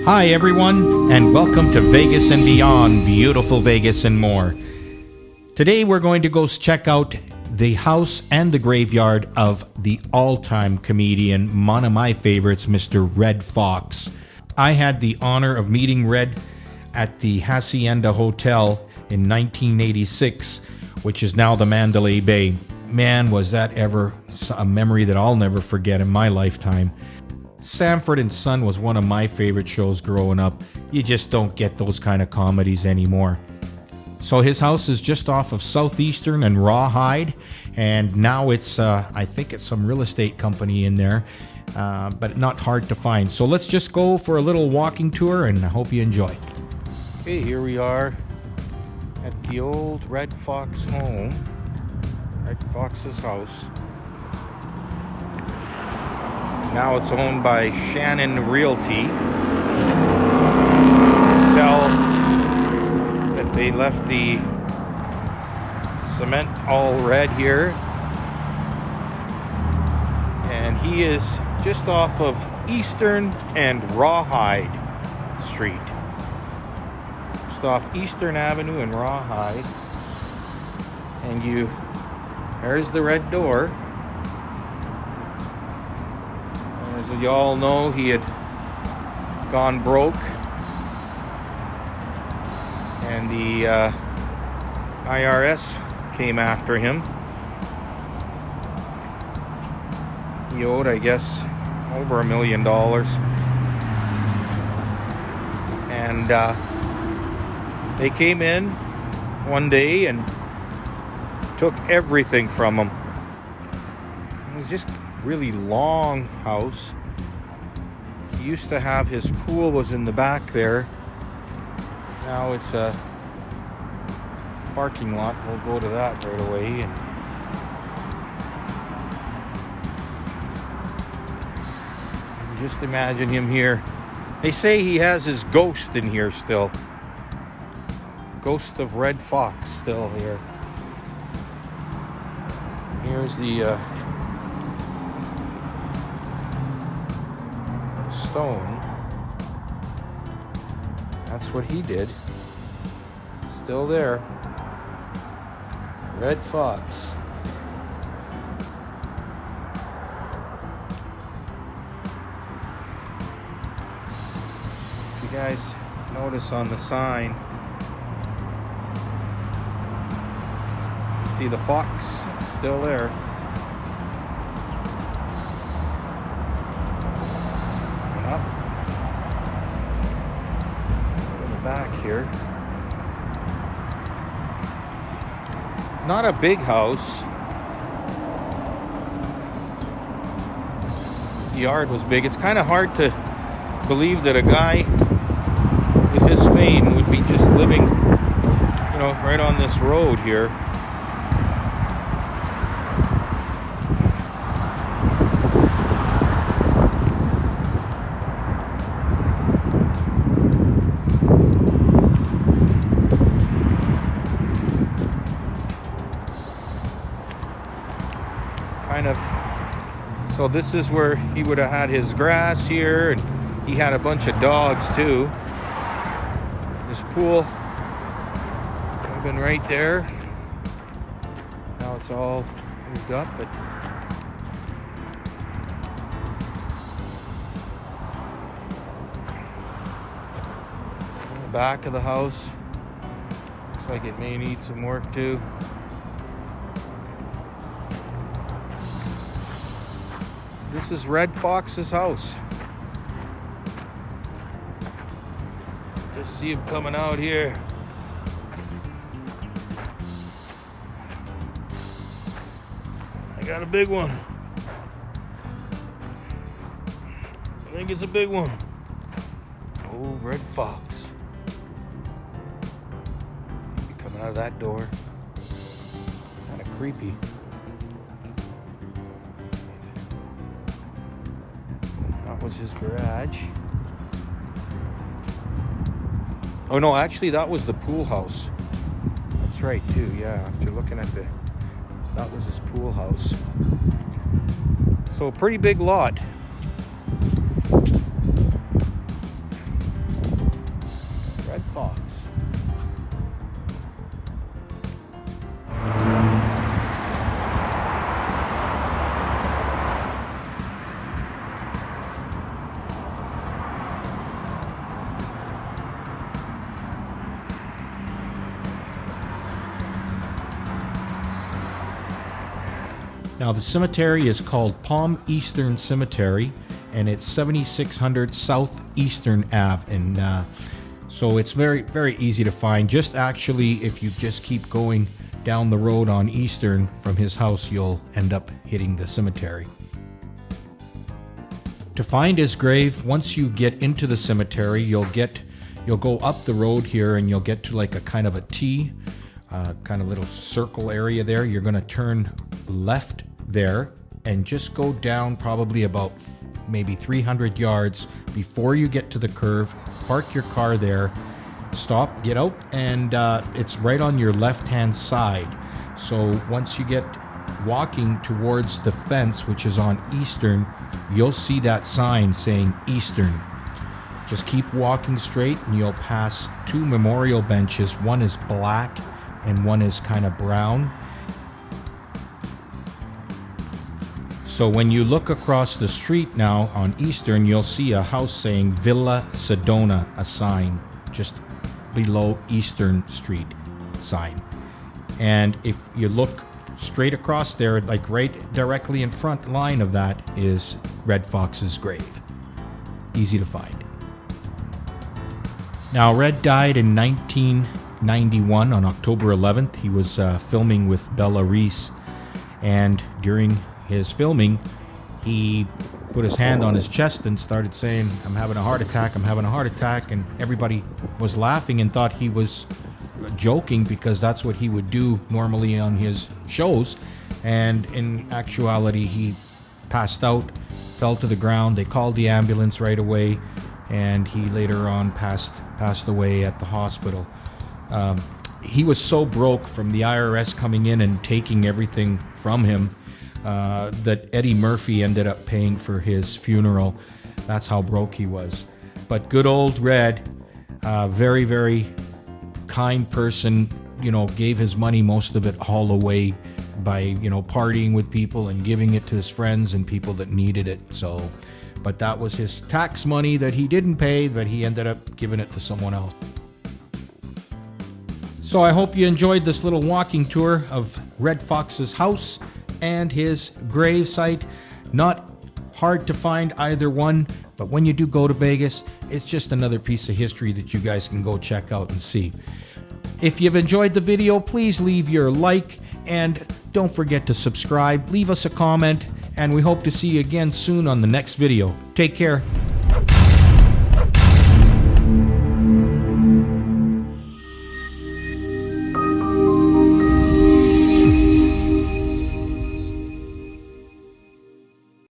Hi everyone, and welcome to Vegas and Beyond, beautiful Vegas and more. Today we're going to go check out the house and the graveyard of the all-time comedian, one of my favorites, Mr. Redd Foxx. I had the honor of meeting Redd at the Hacienda Hotel in 1986, which is now the Mandalay Bay. Man, was that ever a memory that I'll never forget in my lifetime. Sanford and Son was one of my favorite shows growing up. You just don't get those kind of comedies anymore. So his house is just off of Southeastern and Rawhide, and now it's, I think it's some real estate company in there, but not hard to find. So let's just go for a little walking tour, and I hope you enjoy. Okay, here we are at the old Red Foxx home, Red Foxx's house. Now it's owned by Shannon Realty. Tell that they left the cement all red here. And he is just off of Eastern and Rawhide Street. Just off Eastern Avenue and Rawhide. And there's the red door. As you all know, he had gone broke, and the IRS came after him. He owed, I guess, over $1 million, and they came in one day and took everything from him. It was just really long house. He used to have his pool was in the back there. Now it's a parking lot. We'll go to that right away. And just imagine him here. They say he has his ghost in here still. Ghost of Redd Foxx still here. Here's the stone. That's what he did. Still there. Redd Foxx. If you guys notice on the sign, see the fox still there. Back here. Not a big house. The yard was big. It's kind of hard to believe that a guy with his fame would be just living, right on this road here. So this is where he would have had his grass here, and he had a bunch of dogs too. His pool would have been right there. Now it's all moved up, but in the back of the house looks like it may need some work too. This is Redd Foxx's house. Just see him coming out here. I got a big one. I think it's a big one. Oh, Redd Foxx. Maybe coming out of that door. Kind of creepy. That was his garage. Oh no, actually that was the pool house. That's right too, yeah. After looking at that was his pool house. So a pretty big lot. Now, the cemetery is called Palm Eastern Cemetery, and it's 7600 South Eastern Ave. And so it's very, very easy to find. Just actually, if you just keep going down the road on Eastern from his house, you'll end up hitting the cemetery. To find his grave, once you get into the cemetery, you'll go up the road here, and you'll get to like a kind of a T, kind of little circle area there. You're going to turn left there and just go down probably about maybe 300 yards before you get to the curve. Park your car there, stop, get out, and it's right on your left-hand side. So once you get walking towards the fence, which is on Eastern, you'll see that sign saying Eastern. Just keep walking straight, and you'll pass two memorial benches. One is black and one is kind of brown. So when you look across the street now on Eastern, you'll see a house saying Villa Sedona, a sign just below Eastern Street sign. And if you look straight across there, like right directly in front line of that, is Redd Foxx's grave. Easy to find. Now, Redd died in 1991 on October 11th. He was filming with Bella Reese, and during his filming, he put his hand on his chest and started saying, "I'm having a heart attack, I'm having a heart attack," and everybody was laughing and thought he was joking because that's what he would do normally on his shows. And in actuality, he passed out, fell to the ground. They called the ambulance right away, and he later on passed away at the hospital. He was so broke from the IRS coming in and taking everything from him that Eddie Murphy ended up paying for his funeral. That's how broke he was. But good old Redd, very, very kind person, gave his money, most of it, all away by, partying with people and giving it to his friends and people that needed it. So, but that was his tax money that he didn't pay, but he ended up giving it to someone else. So I hope you enjoyed this little walking tour of Redd Foxx's house and his gravesite. Not hard to find either one, but when you do go to Vegas, it's just another piece of history that you guys can go check out and see. If you've enjoyed the video, please leave your like, and don't forget to subscribe, leave us a comment, and we hope to see you again soon on the next video. Take care.